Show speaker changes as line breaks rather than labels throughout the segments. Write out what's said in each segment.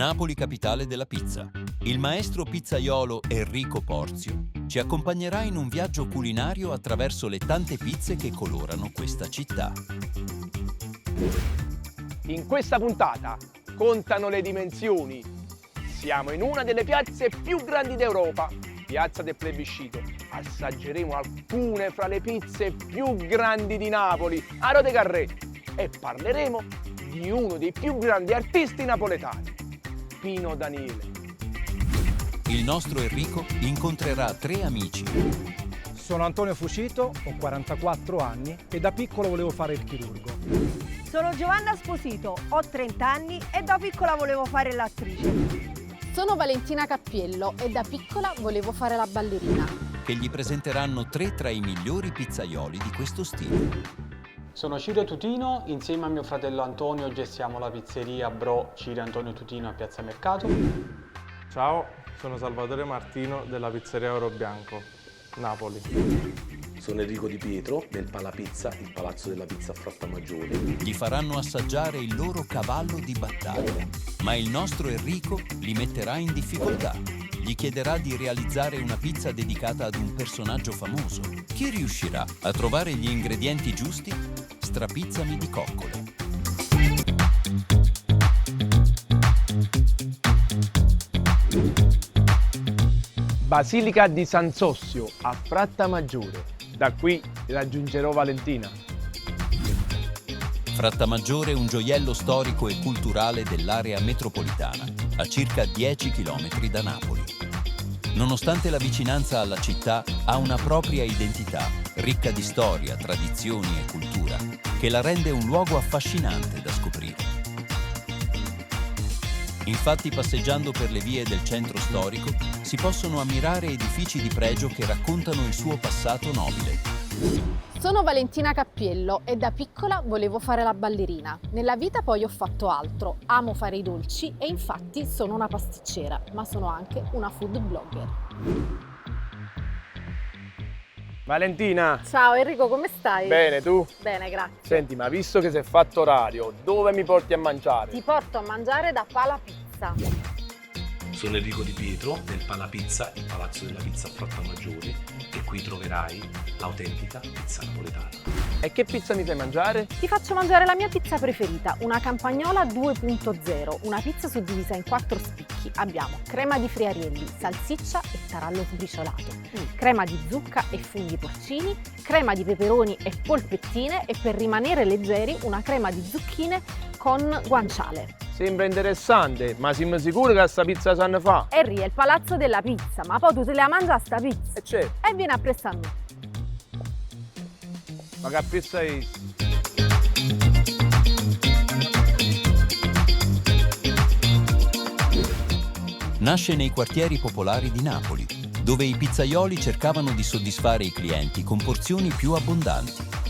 Napoli capitale della pizza. Il maestro pizzaiolo Enrico Porzio ci accompagnerà in un viaggio culinario attraverso le tante pizze che colorano questa città.
In questa puntata contano le dimensioni. Siamo in una delle piazze più grandi d'Europa, Piazza del Plebiscito. Assaggeremo alcune fra le pizze più grandi di Napoli, Aro de Carré, e parleremo di uno dei più grandi artisti napoletani, Pino Daniele.
Il nostro Enrico incontrerà 3 amici.
Sono Antonio Fucito, ho 44 anni e da piccolo volevo fare il chirurgo.
Sono Giovanna Sposito, ho 30 anni e da piccola volevo fare l'attrice.
Sono Valentina Cappiello e da piccola volevo fare la ballerina.
Che gli presenteranno 3 tra i migliori pizzaioli di questo stile.
Sono Ciro Tutino, insieme a mio fratello Antonio gestiamo la pizzeria Bro Ciro Antonio Tutino a Piazza Mercato.
Ciao, sono Salvatore Martino della pizzeria Oro Bianco, Napoli.
Sono Enrico Di Pietro del Palapizza, il palazzo della pizza a Frattamaggiore.
Gli faranno assaggiare il loro cavallo di battaglia, ma il nostro Enrico li metterà in difficoltà. Gli chiederà di realizzare una pizza dedicata ad un personaggio famoso. Chi riuscirà a trovare gli ingredienti giusti? Strapizzami di coccole.
Basilica di San Sossio a Frattamaggiore. Da qui raggiungerò Valentina.
Frattamaggiore è un gioiello storico e culturale dell'area metropolitana, a circa 10 km da Napoli. Nonostante la vicinanza alla città, ha una propria identità, ricca di storia, tradizioni e cultura, che la rende un luogo affascinante da scoprire. Infatti, passeggiando per le vie del centro storico, si possono ammirare edifici di pregio che raccontano il suo passato nobile.
Sono Valentina Cappiello e da piccola volevo fare la ballerina. Nella vita poi ho fatto altro, amo fare i dolci e infatti sono una pasticcera, ma sono anche una food blogger.
Valentina!
Ciao Enrico, come stai?
Bene, tu?
Bene, grazie.
Senti, ma visto che si è fatto orario, dove mi porti a mangiare?
Ti porto a mangiare da Palapizza.
Sono Enrico Di Pietro del Palapizza, il palazzo della pizza a Frattamaggiore, e qui troverai l'autentica pizza napoletana.
E che pizza mi fai mangiare?
Ti faccio mangiare la mia pizza preferita, una campagnola 2.0, una pizza suddivisa in 4 spicchi. Abbiamo crema di friarielli, salsiccia e tarallo sbriciolato, crema di zucca e funghi porcini, crema di peperoni e polpettine e per rimanere leggeri una crema di zucchine con guanciale.
Sembra interessante, ma siamo sicuri che sta pizza sanno fa?
Henry è il palazzo della pizza, ma poi tu te la mangia sta pizza.
E c'è.
E vieni a prestare a me.
Ma che pizza è?
Nasce nei quartieri popolari di Napoli, dove i pizzaioli cercavano di soddisfare i clienti con porzioni più abbondanti.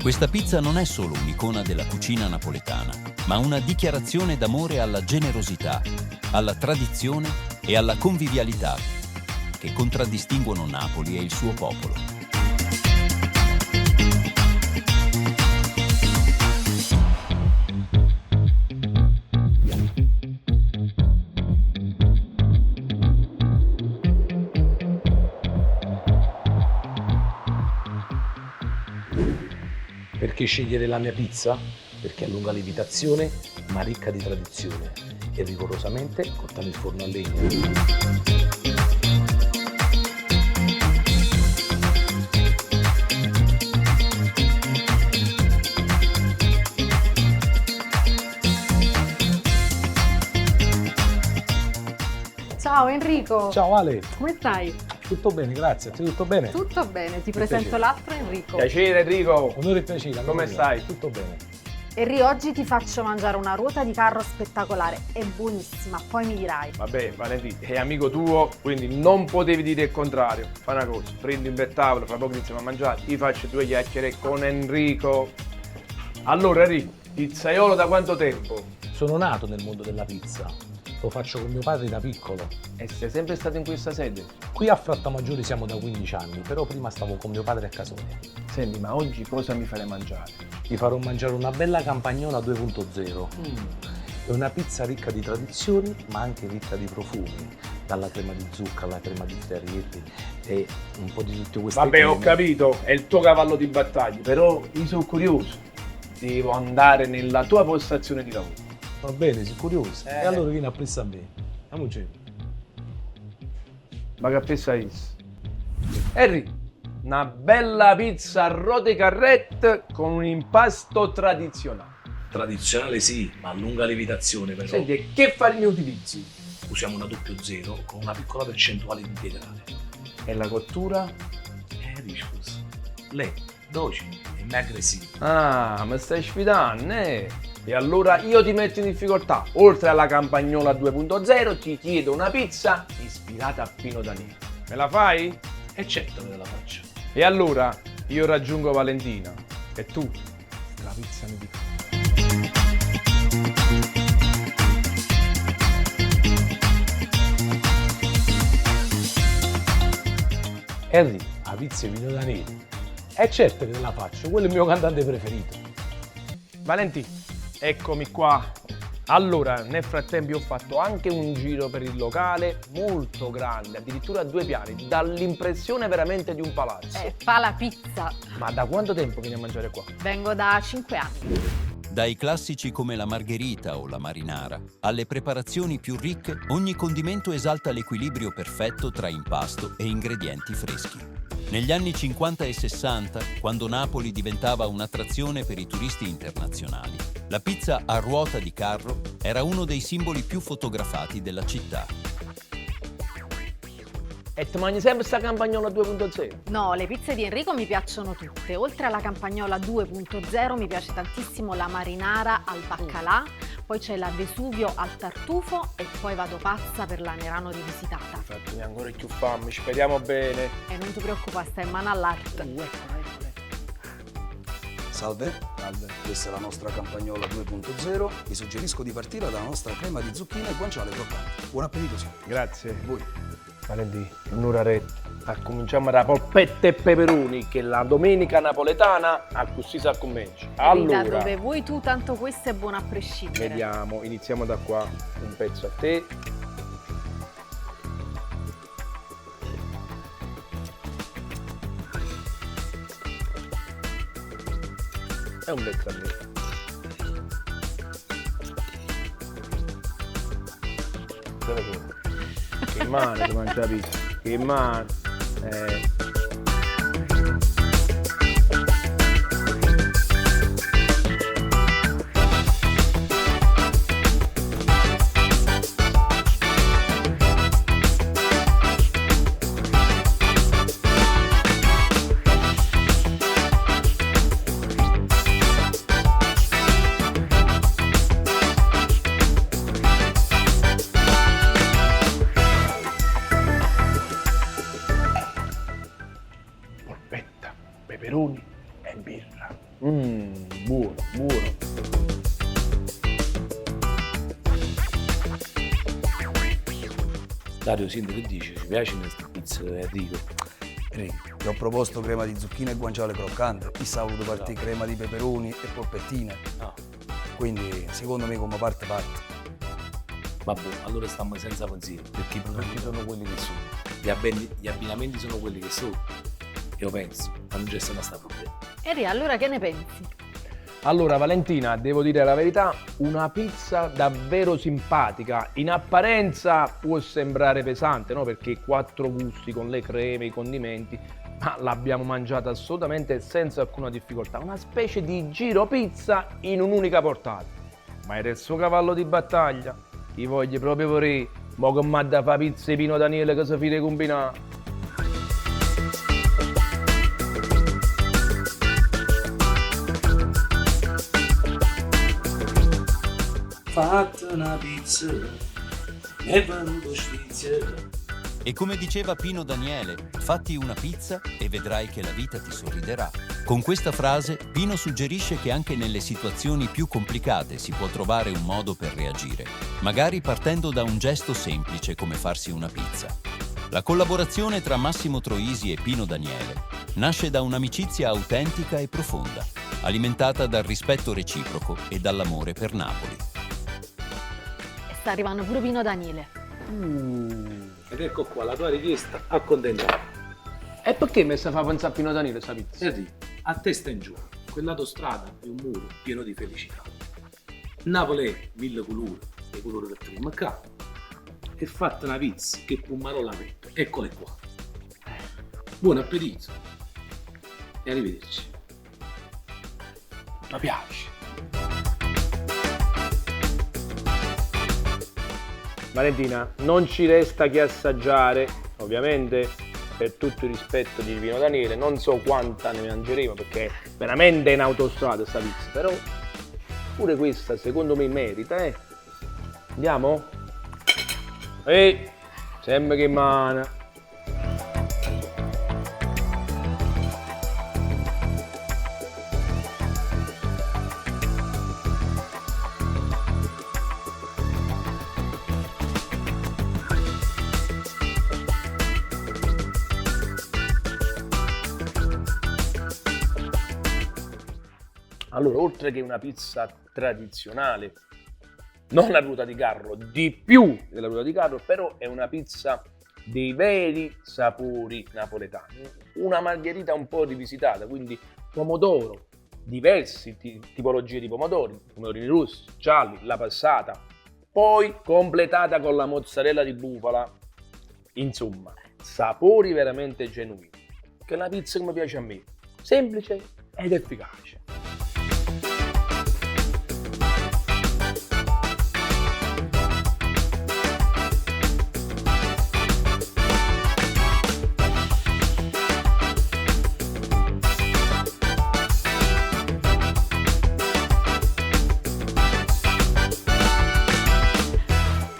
Questa pizza non è solo un'icona della cucina napoletana, ma una dichiarazione d'amore alla generosità, alla tradizione e alla convivialità che contraddistinguono Napoli e il suo popolo.
Perché scegliere la mia pizza? Perché è a lunga lievitazione, ma ricca di tradizione e rigorosamente cotta nel forno a legna.
Ciao Enrico.
Ciao Ale,
Come stai?
tutto bene, grazie. A te tutto bene?
Tutto bene, ti presento l'altro Enrico.
Piacere Enrico!
Onore e piacere.
Come stai?
Tutto bene.
Enrico, oggi ti faccio mangiare una ruota di carro spettacolare, è buonissima, poi mi dirai.
Vabbè, Valentina, è amico tuo, quindi non potevi dire il contrario. Fai una cosa, prendi un bel tavolo, fra poco iniziamo a mangiare, ti faccio 2 chiacchiere con Enrico. Allora Enrico, pizzaiolo da quanto tempo?
Sono nato nel mondo della pizza. Lo faccio con mio padre da piccolo.
E sei sempre stato in questa sede?
Qui a Frattamaggiore siamo da 15 anni, però prima stavo con mio padre a Casonia.
Senti, ma oggi cosa mi farei mangiare?
Ti farò mangiare una bella campagnola 2.0. È una pizza ricca di tradizioni, ma anche ricca di profumi, dalla crema di zucca alla crema di friarielli e un po' di tutte queste
Vabbè, ho
creme.
capito, è il tuo cavallo di battaglia, però io sono curioso. Devo andare nella tua postazione di lavoro.
Va bene, sei curioso? E allora vieni a presa a me. Andiamoci.
Ma che pizza è? Henry, una bella pizza a rode carrette con un impasto tradizionale.
Tradizionale sì, ma a lunga lievitazione però.
Senti, e che farine utilizzi?
Usiamo una 00 con una piccola percentuale di integrale.
E la cottura?
Riscus. Lei, dolci e me aggressivi.
Ah, mi stai sfidando, eh? E allora io ti metto in difficoltà. Oltre alla campagnola 2.0 ti chiedo una pizza ispirata a Pino Daniele. Me la fai?
E certo che la faccio.
E allora io raggiungo Valentina e tu la pizza mi dici.
Henry, la pizza di Pino Daniele. E certo che la faccio, quello è il mio cantante preferito.
Valentina, eccomi qua. Allora, nel frattempo io ho fatto anche un giro per il locale molto grande, addirittura a 2 piani, dall'impressione veramente di un palazzo.
Fa la pizza.
Ma da quanto tempo vieni a mangiare qua?
Vengo da 5 anni.
Dai classici come la margherita o la marinara, alle preparazioni più ricche, ogni condimento esalta l'equilibrio perfetto tra impasto e ingredienti freschi. Negli anni 50 e 60, quando Napoli diventava un'attrazione per i turisti internazionali, la pizza a ruota di carro era uno dei simboli più fotografati della città.
E ti mangi sempre sta campagnola 2.0?
No, le pizze di Enrico mi piacciono tutte. Oltre alla campagnola 2.0 mi piace tantissimo la marinara al baccalà, poi c'è la Vesuvio al tartufo e poi vado pazza per la Nerano rivisitata.
Infatti mi ancora più fame, speriamo bene.
E non ti preoccupare, stai in mano all'arte.
Salve. Salve, questa è la nostra campagnola 2.0. Vi suggerisco di partire dalla nostra crema di zucchine e guanciale croccante. Buon appetito, signore.
Grazie.
Voi.
Valentì, un'oretta. Cominciamo da polpette e peperoni, che la domenica napoletana a così sa commenci. Allora,
dove vuoi tu, tanto questo è buono a prescindere.
vediamo, iniziamo da qua. Un pezzo a te. È un bel camminetto. Che male ti mangia la pizza, che male. Polpetta, peperoni e birra. Buono, buono.
Dario, senti che dici? Ci piace questa pizza, Enrico?
Ti ho proposto crema di zucchine e guanciale croccante. Chissà, ho voluto partire crema di peperoni e polpettine.
No.
Quindi, secondo me, come parte.
Vabbè, allora stiamo senza pensiero, perché i prodotti sono quelli che sono. Gli abbinamenti sono quelli che sono. Io penso, ma non c'è stato sta problema.
Eri, allora che ne pensi?
Allora Valentina, devo dire la verità, una pizza davvero simpatica. In apparenza può sembrare pesante, no? Perché 4 gusti con le creme, i condimenti, ma l'abbiamo mangiata assolutamente senza alcuna difficoltà. Una specie di giro pizza in un'unica portata. Ma era il suo cavallo di battaglia. Ti voglio proprio vorrei, mo che m'ha da fa pizza Pino Daniele che si fide combinare.
Fatta una pizza, è venuto sfizio.
E come diceva Pino Daniele, fatti una pizza e vedrai che la vita ti sorriderà. Con questa frase, Pino suggerisce che anche nelle situazioni più complicate si può trovare un modo per reagire, magari partendo da un gesto semplice come farsi una pizza. La collaborazione tra Massimo Troisi e Pino Daniele nasce da un'amicizia autentica e profonda, alimentata dal rispetto reciproco e dall'amore per Napoli.
sta arrivando pure Pino Daniele.
Ed ecco qua, la tua richiesta accontentata.
E perché mi sta fa pensare a Pino Daniele sta pizza?
Senti, a testa in giù, quell'autostrada è un muro pieno di felicità. Napoli è 1000 colori, i colori del primo capo. E fatta una pizza che Pummarola ha detto. Eccole qua. Buon appetito. E arrivederci.
Mi piace. Valentina, non ci resta che assaggiare, ovviamente, per tutto il rispetto di Pino Daniele, non so quanta ne mangeremo perché è veramente in autostrada sta pizza, però pure questa secondo me merita, Andiamo? Ehi, sembra che mana. Allora, oltre che una pizza tradizionale, non la ruota di carro, di più della ruota di carro, però è una pizza dei veri sapori napoletani. Una margherita un po' rivisitata, quindi pomodoro, diverse tipologie di pomodorini rossi, gialli, la passata, poi completata con la mozzarella di bufala. Insomma, sapori veramente genuini. Che è la pizza che mi piace a me, semplice ed efficace.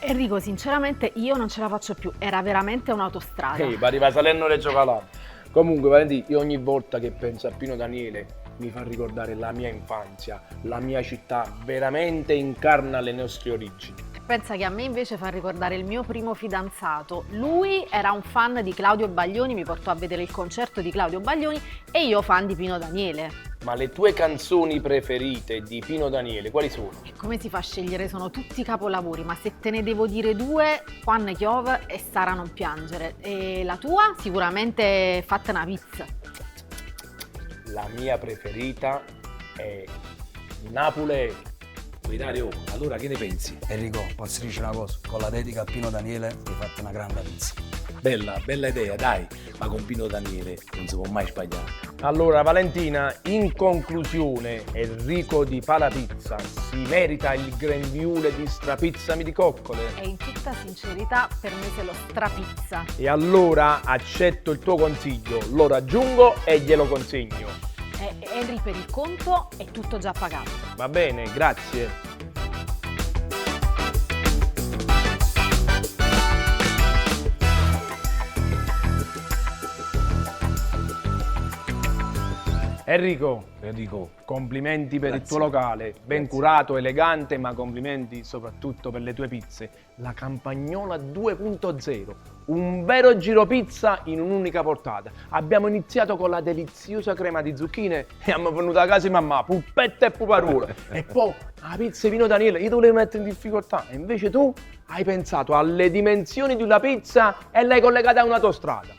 Enrico, sinceramente io non ce la faccio più, era veramente un'autostrada.
Ehi, arriva Salerno-Reggio Calabria. Comunque, Valentina, io ogni volta che penso a Pino Daniele mi fa ricordare la mia infanzia, la mia città, veramente incarna le nostre origini.
Pensa che a me invece fa ricordare il mio primo fidanzato. Lui era un fan di Claudio Baglioni, mi portò a vedere il concerto di Claudio Baglioni e io fan di Pino Daniele.
Ma le tue canzoni preferite di Pino Daniele quali sono?
E come si fa a scegliere? Sono tutti capolavori, ma se te ne devo dire due, Juan Chiove e Sara non piangere. E la tua? Sicuramente Fatta una pizza.
La mia preferita è Napoli.
Dario, allora che ne pensi?
Enrico, posso dire una cosa? Con la dedica a Pino Daniele hai fatto una grande pizza.
Bella idea, dai, ma con Pino Daniele non si può mai sbagliare.
Allora, Valentina, in conclusione, Enrico di Palapizza si merita il grembiule di strapizzami di coccole.
E in tutta sincerità per me se lo strapizza.
E allora accetto il tuo consiglio, lo raggiungo e glielo consegno.
Henry, per il conto è tutto già pagato.
Va bene, grazie. Enrico, complimenti per il tuo locale, ben curato, elegante, ma complimenti soprattutto per le tue pizze. La Campagnola 2.0, un vero giro pizza in un'unica portata. Abbiamo iniziato con la deliziosa crema di zucchine e abbiamo venuto a casa mamma, puppetta e puparuola. E poi la pizza di Pino Daniele, io te volevo mettere in difficoltà, e invece tu hai pensato alle dimensioni di una pizza e l'hai collegata a un'autostrada.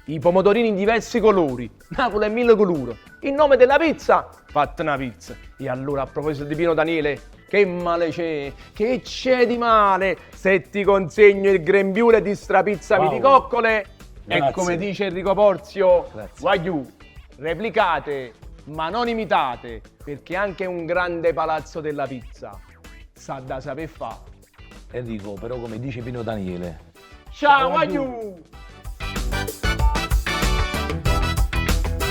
I pomodorini in diversi colori, Napoli è 1000 colori. Il nome della pizza, Fatta una pizza. E allora, a proposito di Pino Daniele, che male c'è? Che c'è di male se ti consegno il grembiule di strapizzami di coccole?
Grazie.
E come dice Enrico Porzio,
Grazie.
guagliù, replicate, ma non imitate, perché anche un grande palazzo della pizza sa da saper fare.
Enrico, però come dice Pino Daniele,
Ciao, guagliù!